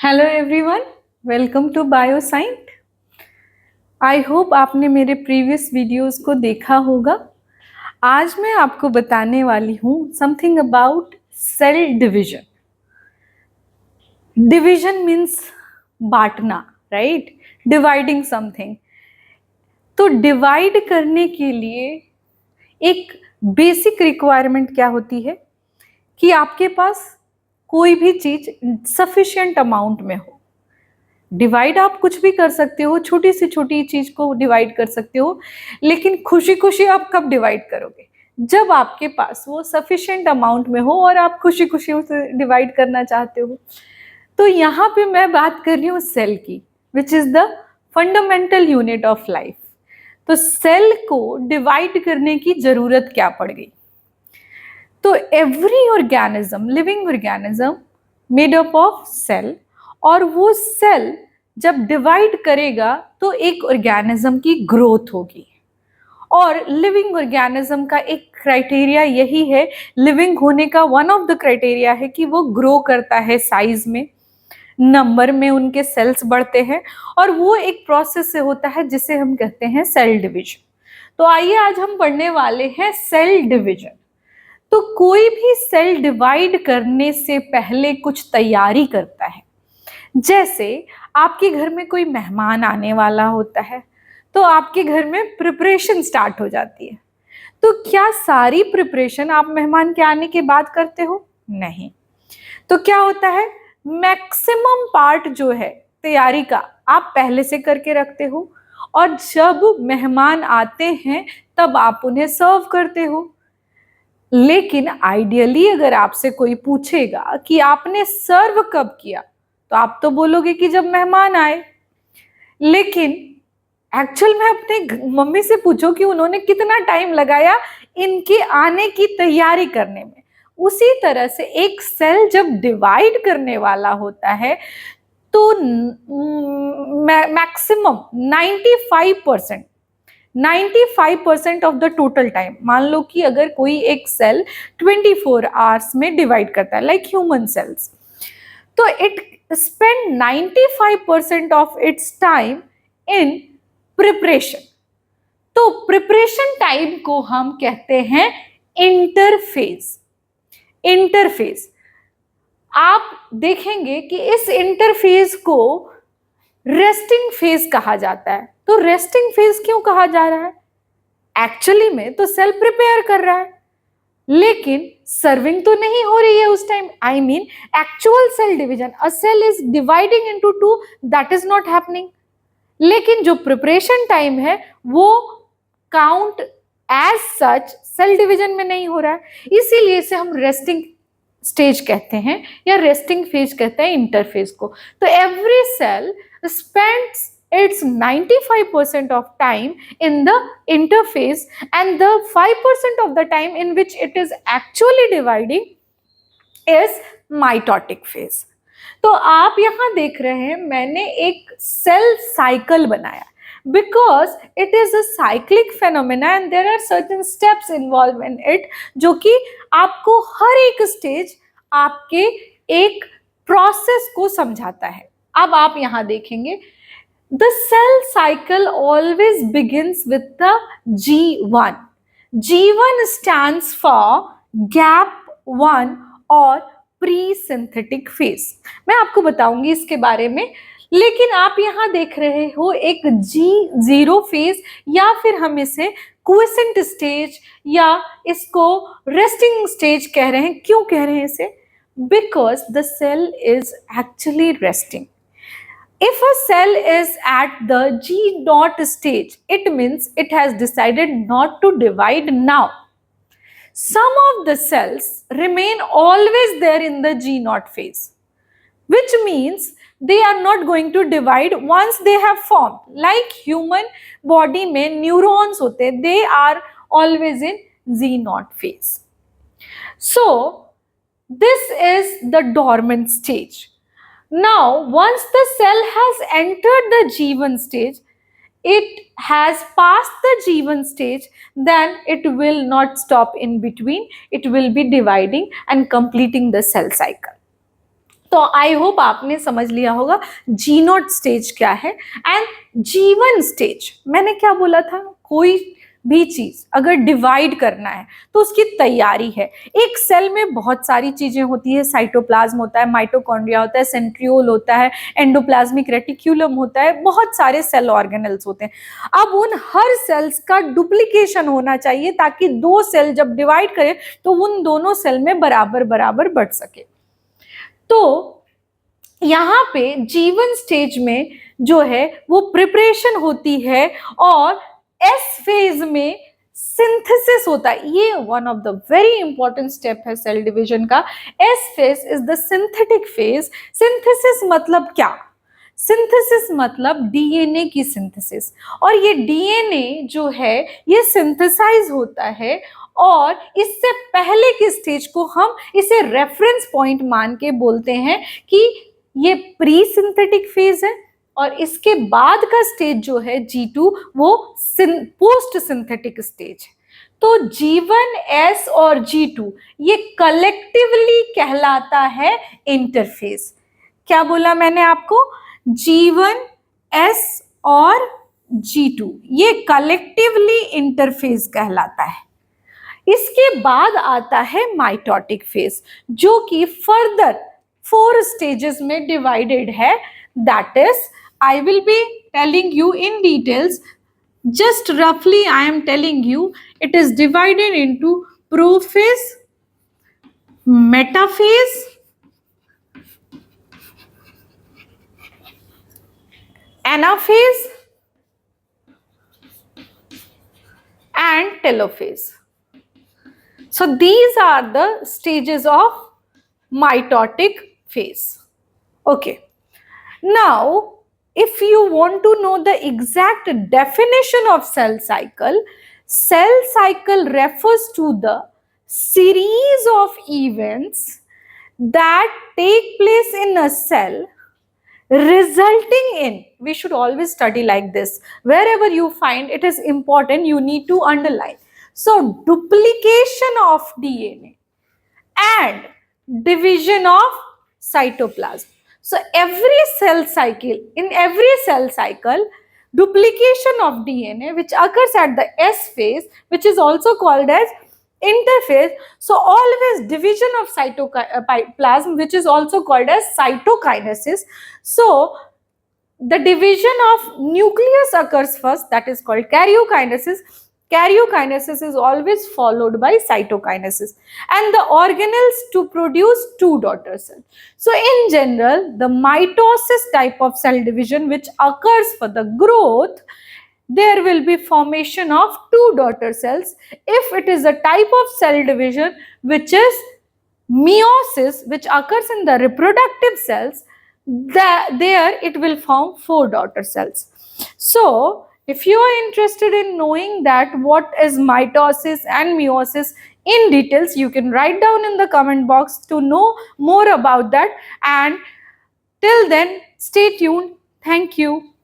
Hello everyone, welcome to Bioscient. I hope आपने मेरे previous videos को देखा होगा। आज मैं आपको बताने वाली हूँ something about cell division. Division means बांटना, राइट? Dividing something. तो डिवाइड करने के लिए एक बेसिक रिक्वायरमेंट क्या होती है कि आपके पास कोई भी चीज सफिशिएंट अमाउंट में हो। डिवाइड आप कुछ भी कर सकते हो, छोटी से छोटी चीज को डिवाइड कर सकते हो, लेकिन खुशी खुशी आप कब डिवाइड करोगे? जब आपके पास वो सफिशिएंट अमाउंट में हो और आप खुशी खुशी उसे डिवाइड करना चाहते हो। तो यहाँ पे मैं बात कर रही हूँ सेल की, which is the fundamental unit of life. तो सेल को डिवाइड करने की जरूरत क्या पड़ गई? तो every organism, living organism made up of cell, और वो सेल जब डिवाइड करेगा तो एक ऑर्गेनिज्म की ग्रोथ होगी। और लिविंग ऑर्गेनिज्म का एक क्राइटेरिया यही है, लिविंग होने का वन ऑफ द क्राइटेरिया है कि वो ग्रो करता है साइज में, नंबर में उनके सेल्स बढ़ते हैं, और वो एक प्रोसेस से होता है जिसे हम कहते हैं सेल डिवीजन। तो आइए आज हम पढ़ने वाले हैं सेल डिवीजन। तो कोई भी सेल डिवाइड करने से पहले कुछ तैयारी करता है। जैसे आपके घर में कोई मेहमान आने वाला होता है, तो आपके घर में प्रिपरेशन स्टार्ट हो जाती है। तो क्या सारी प्रिपरेशन आप मेहमान के आने के बाद करते हो? नहीं। तो क्या होता है, मैक्सिमम पार्ट जो है तैयारी का आप पहले से करके रखते हो, और जब मेहमान आते हैं तब आप उन्हें सर्व करते हो। लेकिन आइडियली अगर आपसे कोई पूछेगा कि आपने सर्व कब किया, तो आप तो बोलोगे कि जब मेहमान आए। लेकिन एक्चुअल में अपने मम्मी से पूछो कि उन्होंने कितना टाइम लगाया इनके आने की तैयारी करने में। उसी तरह से एक सेल जब डिवाइड करने वाला होता है तो maximum 95% of the total time, मान लो कि अगर कोई एक सेल 24 आवर्स में डिवाइड करता है, लाइक ह्यूमन सेल्स, तो it spend 95% of its time in preparation. तो प्रिपरेशन टाइम को हम कहते हैं इंटरफेज। इंटरफेज आप देखेंगे कि इस इंटरफेज को रेस्टिंग फेज कहा जाता है। तो रेस्टिंग फेज क्यों कहा जा रहा है? एक्चुअली में तो सेल प्रिपेयर कर रहा है, लेकिन सर्विंग तो नहीं हो रही है उस time. I mean actual cell division, a cell is dividing into two, that is not happening. लेकिन जो प्रिपरेशन टाइम है वो count as such cell division में नहीं हो रहा है, इसीलिए इसे हम रेस्टिंग स्टेज कहते हैं या रेस्टिंग फेज कहते हैं इंटरफेज को। तो every cell spends its 95% of time in the interface, and the 5% of the time in which it is actually dividing is mitotic phase. तो आप यहां देख रहे हैं मैंने एक सेल साइकिल बनाया, because it is a cyclic phenomena and there are certain steps involved in it, जो कि आपको हर एक स्टेज आपके एक प्रोसेस को समझाता है। अब आप यहां देखेंगे the cell cycle always begins with the G1. G1 stands for gap 1 और प्री-सिंथेटिक फेज। मैं आपको बताऊंगी इसके बारे में, लेकिन आप यहां देख रहे हो एक G0 फेज, या फिर हम इसे क्विसेंट स्टेज या इसको रेस्टिंग स्टेज कह रहे हैं। क्यों कह रहे हैं इसे? Because the cell is actually resting. If a cell is at the G0 stage, it means it has decided not to divide now. Some of the cells remain always there in the G0 phase, which means they are not going to divide once they have formed. Like human body में neurons होते, they are always in Z0 phase. So this is the dormant stage. Now, once the cell has entered the G1 stage, it has passed the G1 stage, then it will not stop in between. It will be dividing and completing the cell cycle. तो आई hope आपने समझ लिया होगा जी not stage क्या है and G1 stage. मैंने क्या बोला था, कोई भी चीज अगर डिवाइड करना है तो उसकी तैयारी है। एक सेल में बहुत सारी चीजें होती है, साइटोप्लाज्म होता है, माइटोकॉन्ड्रिया होता है, सेंट्रियोल होता है, एंडोप्लाज्मिक रेटिक्यूलम होता है, बहुत सारे सेल ऑर्गेनल्स होते हैं। अब उन हर सेल्स का डुप्लीकेशन होना चाहिए ताकि दो सेल जब डिवाइड करें तो उन दोनों सेल में बराबर बराबर बढ़ सके। तो यहाँ पे G1 स्टेज में जो है वो प्रिपरेशन होती है और एस फेज में सिंथेसिस होता है। ये one of the very important step है सेल डिवीजन का। S phase is the synthetic phase. Synthesis मतलब क्या? सिंथेसिस मतलब डीएनए की सिंथेसिस। और ये डीएनए जो है ये सिंथेसाइज होता है और इससे पहले की स्टेज को हम इसे रेफरेंस पॉइंट मान के बोलते हैं कि ये प्री सिंथेटिक फेज है और इसके बाद का स्टेज जो है G2 वो पोस्ट सिंथेटिक स्टेज है। तो G1, S और G2 ये कलेक्टिवली कहलाता है इंटरफेज। क्या बोला मैंने आपको? G1, S और G2 ये कलेक्टिवली इंटरफेज कहलाता है। इसके बाद आता है माइटोटिक फेज जो कि फर्दर 4 स्टेजेस में डिवाइडेड है। That is I will be telling you in details, just roughly I am telling you it is divided into prophase, metaphase, anaphase and telophase. So these are the stages of mitotic phase. Okay, now if you want to know the exact definition of cell cycle refers to the series of events that take place in a cell resulting in, we should always study like this, wherever you find it is important you need to underline. So duplication of DNA and division of cytoplasm. So every cell cycle, in every cell cycle, duplication of DNA which occurs at the S phase, which is also called as interphase. So always division of cytoplasm, which is also called as cytokinesis. So the division of nucleus occurs first, that is called karyokinesis. Karyokinesis is always followed by cytokinesis and the organelles to produce two daughter cells. So in general, the mitosis type of cell division which occurs for the growth, there will be formation of two daughter cells. If it is a type of cell division which is meiosis, which occurs in the reproductive cells, there it will form four daughter cells. So if you are interested in knowing that what is mitosis and meiosis in details, you can write down in the comment box to know more about that. And till then, stay tuned. Thank you.